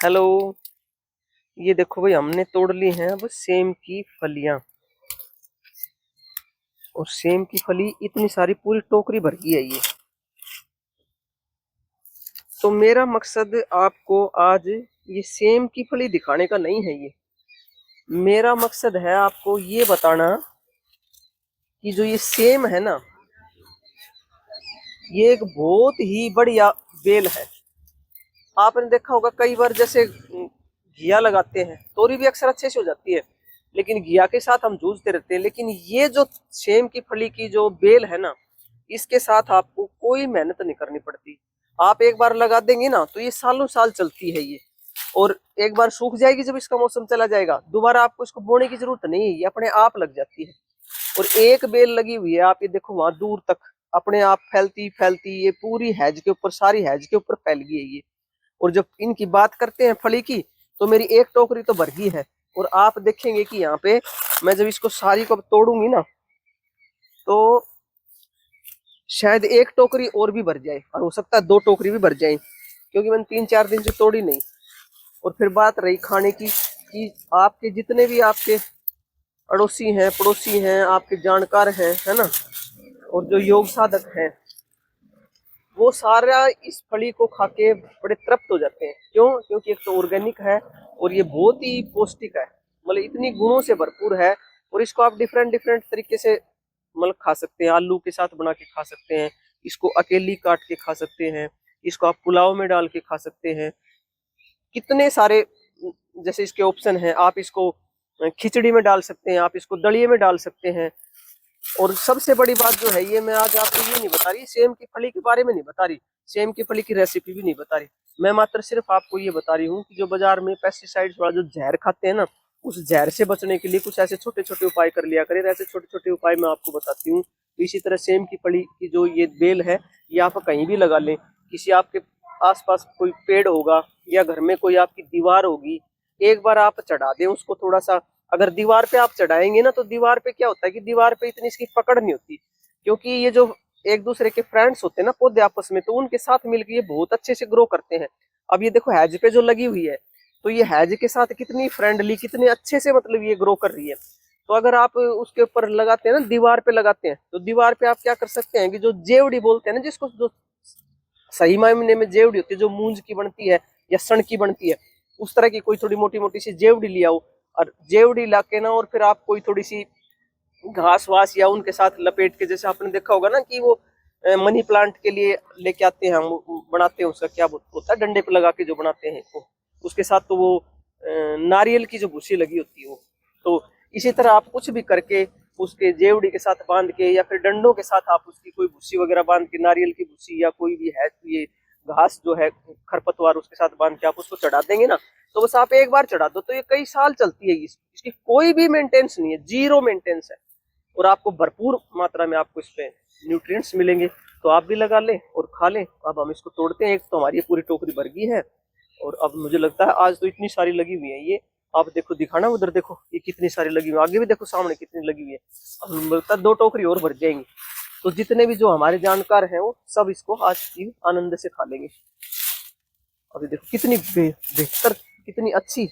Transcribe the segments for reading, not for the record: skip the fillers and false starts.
Hello. ये देखो भाई, हमने तोड़ ली हैं अब सेम की फलियां। और सेम की फली इतनी सारी, पूरी टोकरी भर गई है ये। तो मेरा मकसद आपको आज ये सेम की फली दिखाने का नहीं है। ये मेरा मकसद है आपको ये बताना कि जो ये सेम है ना, ये एक बहुत ही बढ़िया बेल है। आपने देखा होगा कई बार, जैसे घिया लगाते हैं, तोरी भी अक्सर अच्छे से हो जाती है, लेकिन घिया के साथ हम जूझते रहते हैं। लेकिन ये जो सेम की फली की जो बेल है ना, इसके साथ आपको कोई मेहनत नहीं करनी पड़ती। आप एक बार लगा देंगे ना तो ये सालों साल चलती है ये। और एक बार सूख जाएगी, जब इसका मौसम चला जाएगा, दोबारा आपको इसको बोने की जरूरत नहीं है, ये अपने आप लग जाती है। और एक बेल लगी हुई है, आप ये देखो वहां दूर तक अपने आप फैलती फैलती ये पूरी हैज के ऊपर, सारी हैज के ऊपर फैल गई है ये। और जब इनकी बात करते हैं फली की, तो मेरी एक टोकरी तो भर गई है। और आप देखेंगे कि यहाँ पे मैं जब इसको सारी को तोड़ूंगी ना, तो शायद एक टोकरी और भी भर जाए, और हो सकता है दो टोकरी भी भर जाए, क्योंकि मैंने 3-4 दिन से तोड़ी नहीं। और फिर बात रही खाने की, कि आपके जितने भी आपके अड़ोसी हैं, पड़ोसी हैं, आपके जानकार हैं, है ना, और जो योग साधक हैं, वो सारा इस फली को खा के बड़े तृप्त हो जाते हैं। क्यों? क्योंकि एक तो ऑर्गेनिक है, और ये बहुत ही पौष्टिक है, मतलब इतनी गुणों से भरपूर है। और इसको आप डिफरेंट डिफरेंट तरीके से मतलब खा सकते हैं। आलू के साथ बना के खा सकते हैं, इसको अकेली काट के खा सकते हैं, इसको आप पुलाव में डाल के खा सकते हैं। कितने सारे जैसे इसके ऑप्शन हैं। आप इसको खिचड़ी में डाल सकते हैं, आप इसको दलिए में डाल सकते हैं। और सबसे बड़ी बात जो है, ये मैं आज आपको ये नहीं बता रही, सेम की फली के बारे में नहीं बता रही, सेम की फली की रेसिपी भी नहीं बता रही। मैं मात्र सिर्फ आपको ये बता रही हूँ कि जो बाजार में पेस्टिसाइड्स वाला जो जहर खाते हैं ना, उस जहर से बचने के लिए कुछ ऐसे छोटे छोटे उपाय कर लिया करें। ऐसे छोटे छोटे उपाय मैं आपको बताती हूँ। इसी तरह सेम की फली की जो ये बेल है, ये आप कहीं भी लगा लें। किसी आपके आसपास कोई पेड़ होगा, या घर में कोई आपकी दीवार होगी, एक बार आप चढ़ा दें उसको थोड़ा सा। अगर दीवार पे आप चढ़ाएंगे ना, तो दीवार पे क्या होता है कि दीवार पे इतनी इसकी पकड़ नहीं होती, क्योंकि ये जो एक दूसरे के फ्रेंड्स होते हैं ना पौधे आपस में, तो उनके साथ मिलकर ये बहुत अच्छे से ग्रो करते हैं। अब ये देखो हैज पे जो लगी हुई है, तो ये हैज के साथ कितनी फ्रेंडली, कितने अच्छे से मतलब ये ग्रो कर रही है। तो अगर आप उसके ऊपर लगाते हैं ना, दीवार पे लगाते हैं, तो दीवार पे आप क्या कर सकते हैं कि जो जेवड़ी बोलते हैं ना, जिसको जो सही मायने में जेवड़ी होती है, जो मूंज की बनती है या सण की बनती है, उस तरह की कोई थोड़ी मोटी मोटी सी जेवड़ी लिया हो। और जेवड़ी लाके ना, और फिर आप कोई थोड़ी सी घास वास या उनके साथ लपेट के, जैसे आपने देखा होगा ना कि वो मनी प्लांट के लिए लेके आते हैं, हम बनाते हैं, उसका क्या होता है, डंडे पे लगा के जो बनाते हैं वो, उसके साथ तो वो नारियल की जो भूसी लगी होती है वो। तो इसी तरह आप कुछ भी करके उसके जेवड़ी के साथ बांध के, या फिर डंडों के साथ आप उसकी कोई भूसी वगैरह बांध के, नारियल की भूसी या कोई भी है ये घास जो है खरपतवार, उसके साथ बांध के आप उसको चढ़ा देंगे ना, तो बस आप एक बार चढ़ा दो तो ये कई साल चलती है। इसकी कोई भी मेंटेनेंस नहीं है, जीरो मेंटेनेंस है। और आपको भरपूर मात्रा में आपको इस पे न्यूट्रिएंट्स मिलेंगे। तो आप भी लगा लें और खा लें। अब हम इसको तोड़ते हैं। एक तो हमारी पूरी टोकरी भर गई है, और अब मुझे लगता है आज तो इतनी सारी लगी हुई है ये। आप देखो, दिखाना उधर देखो, ये कितनी सारी लगी हुई है, आगे भी देखो सामने कितनी लगी हुई है। अब मुझे लगता है 2 टोकरी और भर जाएंगी। तो जितने भी जो हमारे जानकार हैं, वो सब इसको आज की आनंद से खा लेंगे। अभी देखो कितनी बेहतर, कितनी अच्छी,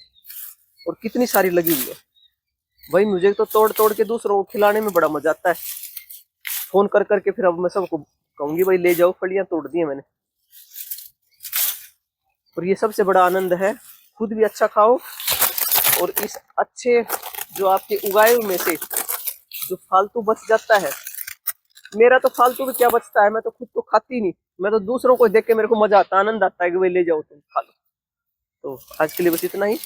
और कितनी सारी लगी हुई है। भाई मुझे तो तोड़ तोड़ के दूसरों को खिलाने में बड़ा मजा आता है। फोन कर करके फिर अब मैं सबको कहूंगी, भाई ले जाओ, फलियां तोड़ दी है मैंने। और ये सबसे बड़ा आनंद है, खुद भी अच्छा खाओ, और इस अच्छे जो आपके उगाए में से जो फालतू बच जाता है, मेरा तो फालतू भी क्या बचता है, मैं तो खुद तो खाती नहीं, मैं तो दूसरों को देख के मेरे को मजा आता, आनंद आता है कि भाई ले जाओ तुम खा लो। तो आज के लिए बस इतना ही।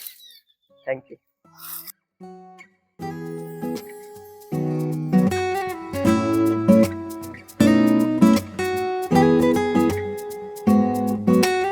Thank you.